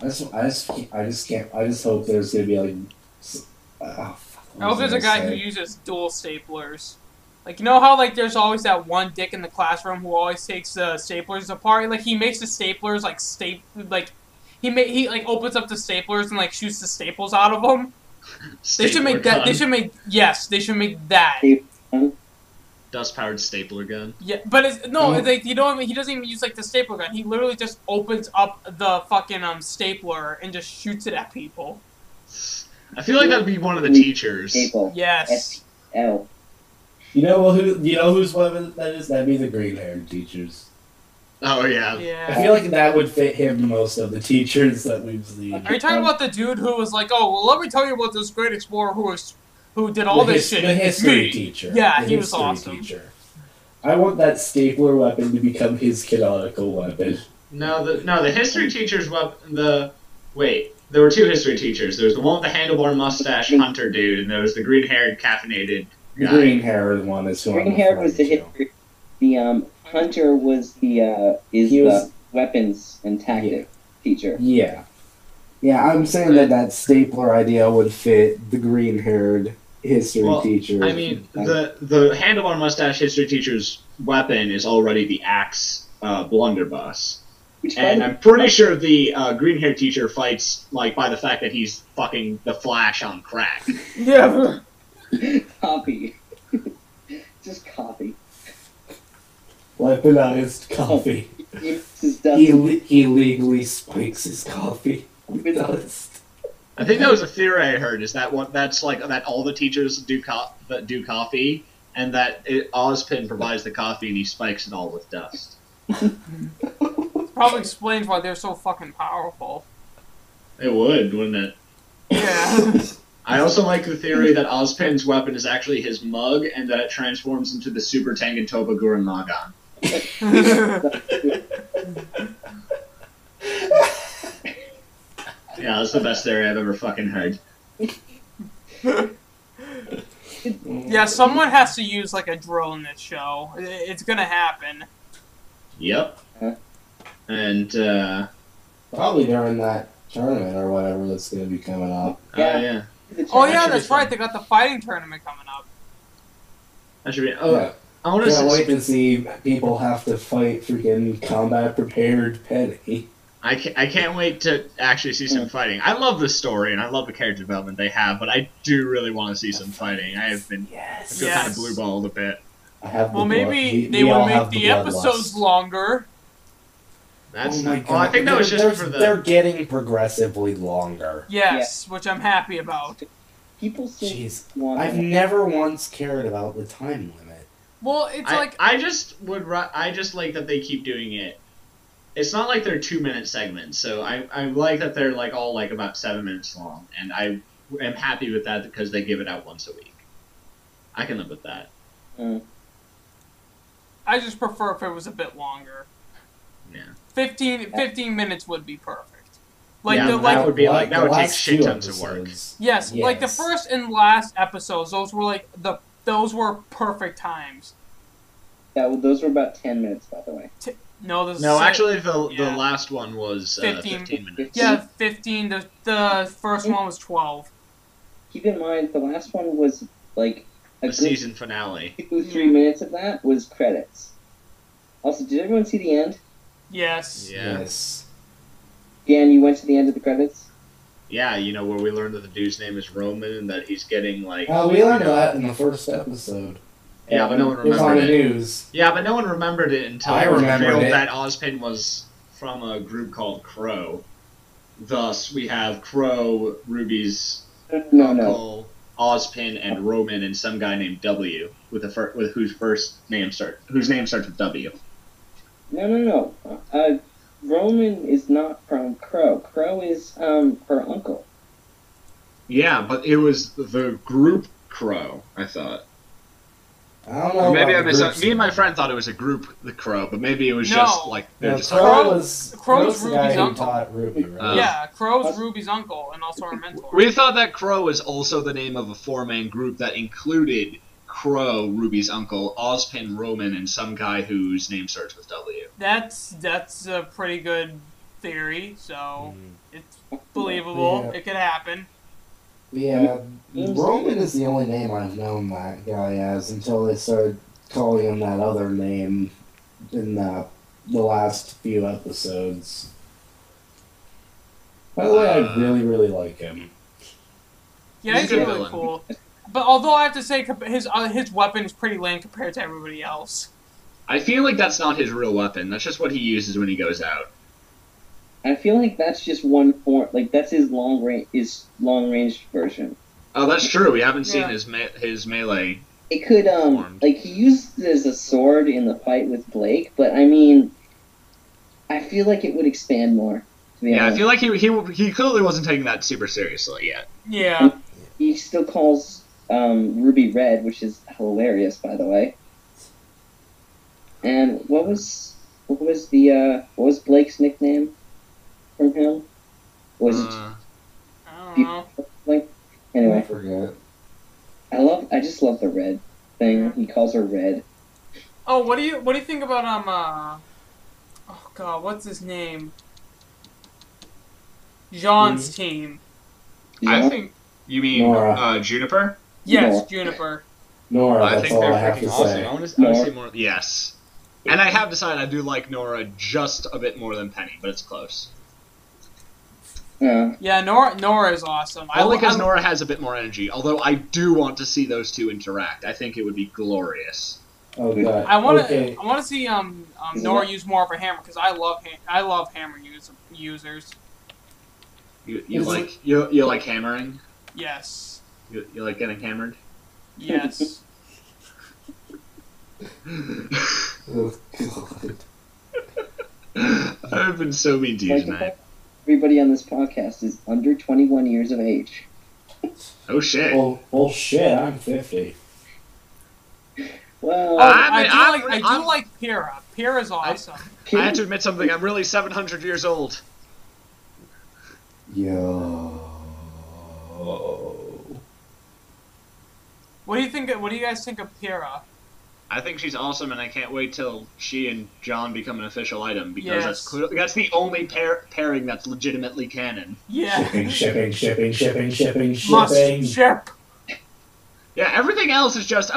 I just hope there's gonna be like. I hope there's a guy who uses dual staplers. Like, you know how, like, there's always that one dick in the classroom who always takes staplers apart? Like, he makes the staplers, like, he like, opens up the staplers and, like, shoots the staples out of them. They should make that, yes, they should make that. Dust-powered stapler gun. Yeah, but it's like, you know what I mean? He doesn't even use, like, the stapler gun. He literally just opens up the fucking, stapler and just shoots it at people. I feel like that'd be one of the teachers. Yes. L. You know whose weapon that is? That'd be the green-haired teachers. Oh yeah. I feel like that would fit him most of the teachers that we've seen. Are you talking about the dude who was like, "Oh, well, let me tell you about this great explorer who did all this shit"? The history teacher. Yeah, he was awesome. Teacher. I want that stapler weapon to become his canonical weapon. No, the history teacher's weapon. Wait. There were two history teachers. There was the one with the handlebar mustache hunter dude, and there was the green-haired caffeinated guy. The green-haired one is who green-haired was the history. The hunter was the weapons and tactic teacher. Yeah. Yeah, I'm saying that stapler idea would fit the green-haired history teacher. I mean, the handlebar mustache history teacher's weapon is already the axe blunderbuss. And I'm pretty sure the green-haired teacher fights, like, by the fact that he's fucking the Flash on crack. Yeah. Copy. Just copy. Weaponized coffee. He legally spikes his coffee with dust. I think that was a theory I heard, is that that all the teachers do coffee, and that Ozpin provides the coffee and he spikes it all with dust. Probably explains why they're so fucking powerful. It would, wouldn't it? Yeah. I also like the theory that Ozpin's weapon is actually his mug, and that it transforms into the Super Tengen Toppa Gurren Lagann. Yeah, that's the best theory I've ever fucking heard. Yeah, someone has to use, like, a drill in this show. It's gonna happen. Yep. And, probably during that tournament or whatever that's going to be coming up. Yeah. Oh, yeah, that's right. They got the fighting tournament coming up. That should be... Yeah. I want to wait to see people have to fight freaking combat-prepared Penny. I can't wait to actually see some fighting. I love the story, and I love the character development they have, but I do really want to see some fighting. I have been... I feel kind of blue-balled a bit. Maybe they will make the episodes longer. That's my God. I think that was just for the... They're getting progressively longer. Yes, which I'm happy about. People say... I've never once cared about the time limit. Well, it's I just like that they keep doing it. It's not like they're 2-minute segments, so I like that they're like all like about 7 minutes long, and I am happy with that because they give it out once a week. I can live with that. I just prefer if it was a bit longer. Yeah. 15 minutes would be perfect. That would take shit tons of work. Yes, like the first and last episodes, those were perfect times. Yeah, those were about 10 minutes, by the way. Actually, the last one was 15 minutes. Yeah, 15. The first one was 12. Keep in mind, the last one was like the season finale. 3 minutes of that was credits. Also, did everyone see the end? Yes. Dan, you went to the end of the credits? Yeah, where we learned that the dude's name is Roman and that he's getting, like... we learned that in the first episode. Yeah, but no one remembered it. It was on the news. Yeah, but no one remembered it until I remembered that Ozpin was from a group called Crow. Thus, we have Crow, Ruby's uncle, Ozpin, and Roman, and some guy named W, whose name starts with W. No. Roman is not from Crow. Crow is her uncle. Yeah, but it was the group Crow, I thought. I don't know. Maybe me and my friend thought it was a group, the Crow, but maybe it was just like Crow's Ruby's uncle. Taught Ruby, right? Yeah, Crow's Ruby's uncle and also her mentor. We thought that Crow was also the name of a 4-man group that included Crow, Ruby's uncle, Ozpin, Roman, and some guy whose name starts with W. That's a pretty good theory, so it's believable. Yeah. It could happen. Yeah, Roman is the only name I've known that guy as until they started calling him that other name in the last few episodes. By the way, I really, really like him. Yeah, he's really cool. But although I have to say, his weapon is pretty lame compared to everybody else. I feel like that's not his real weapon. That's just what he uses when he goes out. I feel like that's just one form. Like that's his long range version. Oh, that's true. We haven't seen his melee. It could like he used it as a sword in the fight with Blake, but I mean, I feel like it would expand more. Yeah, I feel like he clearly wasn't taking that super seriously yet. Yeah. He still calls Ruby Red, which is hilarious, by the way. And what was Blake's nickname from him? Was it? I don't know. Like anyway, I forget. I just love the Red thing. He calls her Red. Oh, what do you think about oh god, what's his name? Jean's team. I think you mean Juniper? Yes, Nora. Juniper. Nora, I that's think all they're I have freaking to awesome. say. I want to see more. Yes. And I have decided I do like Nora just a bit more than Penny, but it's close. Yeah, Nora is awesome. Only because Nora has a bit more energy, although I do want to see those two interact. I think it would be glorious. Oh god. I want to see Nora use more of her hammer because I love hammer users. You like hammering? Yes. You like getting hammered? Yes. Oh god. I've been so mean to you tonight. Everybody on this podcast is under 21 years of age. Oh shit. Well shit, I'm 50. Well, I do like Pyrrha. Pyrrha's awesome. I have to admit something. I'm really 700 years old. Yo. What do you think? What do you guys think of Pyrrha? I think she's awesome, and I can't wait till she and John become an official item because that's the only pairing that's legitimately canon. Yeah. Shipping. Must ship. Yeah, everything else is just,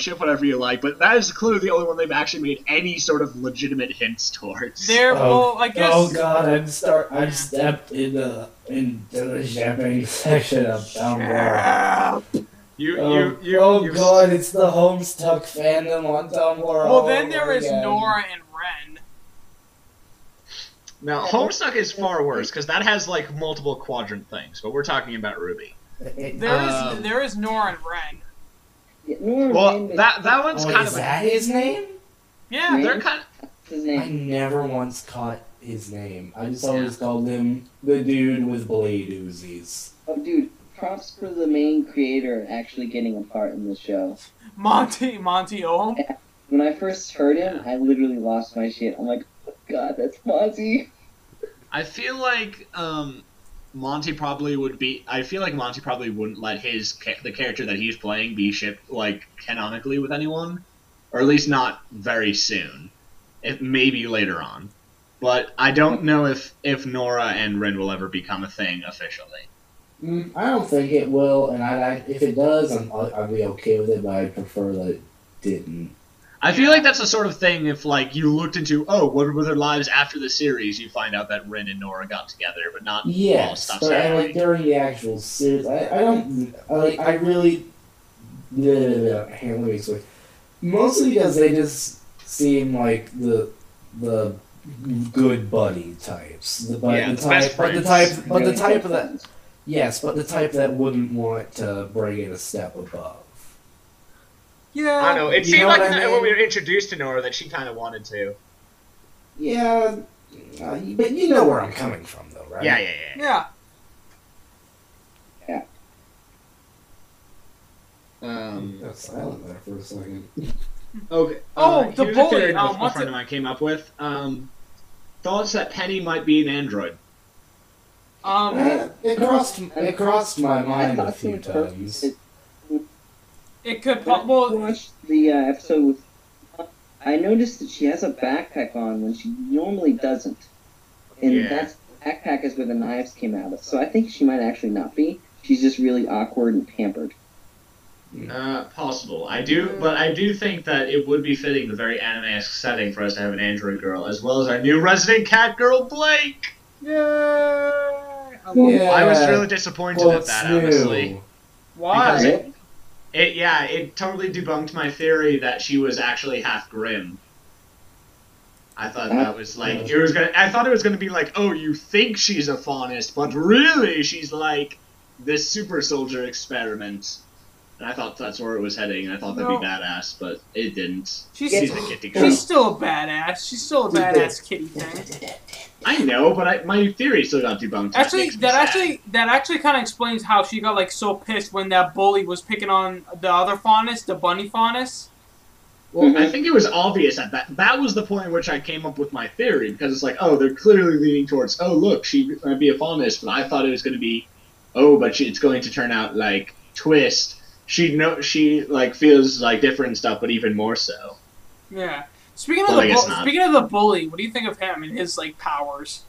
ship whatever you like, but that is clearly the only one they've actually made any sort of legitimate hints towards. I guess. Oh god, I've stepped into the shipping section of down there. God, it's the Homestuck fandom on Tumblr. Well, then there is Nora and Ren. Now, Homestuck is far worse, because that has, like, multiple quadrant things, but we're talking about RWBY. There is Nora and Ren. Well, that one's kind of... Is that his name? Yeah. They're kind of... I never once caught his name. I just always called him the dude with blade Uzis. Oh, dude. Props for the main creator actually getting a part in the show. Monty Ohm? When I first heard him, I literally lost my shit. I'm like, oh god, that's Monty. I feel like Monty probably wouldn't let the character that he's playing be shipped, like, canonically with anyone. Or at least not very soon. Maybe later on. But I don't know if Nora and Ren will ever become a thing officially. I don't think it will, and if it does, I'd be okay with it, but I'd prefer that it didn't. I feel like that's the sort of thing if, like, you looked into, what were their lives after the series, you find out that Ren and Nora got together, but not all stuff. Yes, but during the actual series, let me explain. Mostly because they just seem like the good buddy types. The type that wouldn't want to bring it a step above. Yeah. I don't know. It seemed like when we were introduced to Nora that she kind of wanted to. Yeah, but you know where I'm coming from, though, right? Yeah. Got silent there for a second. Okay. The here's bully. A theory a friend of mine came up with. Thoughts that Penny might be an android. It crossed my mind a few times. It could. I watched the episode with. I noticed that she has a backpack on when she normally doesn't. And that backpack is where the knives came out of. So I think she might actually not be. She's just really awkward and pampered. Possible. I do think that it would be fitting the very anime-esque setting for us to have an android girl, as well as our new resident cat girl, Blake! Yay! I was really disappointed at that, honestly. Why? Because it totally debunked my theory that she was actually half Grimm. I thought that was like I thought it was gonna be like, oh, you think she's a faunist, but really she's like this super soldier experiment. And I thought that's where it was heading. I thought that'd be badass, but it didn't. She's a kitty girl. She's still a badass. She's still a badass kitty thing. I know, but my theory still got debunked. Actually, that actually kind of explains how she got like so pissed when that bully was picking on the other faunus, the bunny faunus. Well, I think it was obvious at that was the point at which I came up with my theory, because it's like, oh, they're clearly leaning towards, oh, look, she might be a faunus, but I thought it was going to be, oh, but it's going to turn out like twist. She like feels like different stuff, but even more so. Yeah. Speaking of the bully, what do you think of him and his like powers?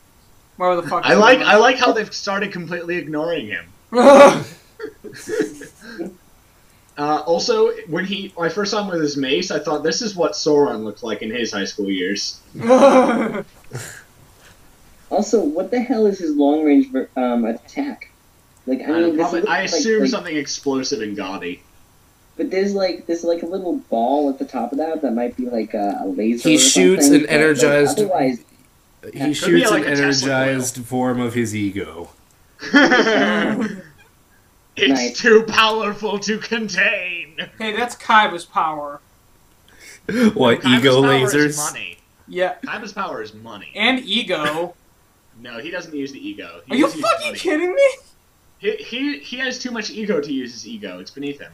Whatever the fuck. I like how they've started completely ignoring him. Also, when I first saw him with his mace, I thought this is what Sauron looked like in his high school years. Also, what the hell is his long range attack? Like, I assume something explosive and gaudy. But there's like a little ball at the top of that might be like a laser. He shoots an energized. Otherwise, he shoots an energized form of his ego. It's too powerful to contain. Hey, that's Kaiba's power. What, ego lasers? Is money. Yeah. Kaiba's power is money. And ego. No, he doesn't use the ego. Are you fucking kidding me? He has too much ego to use his ego. It's beneath him.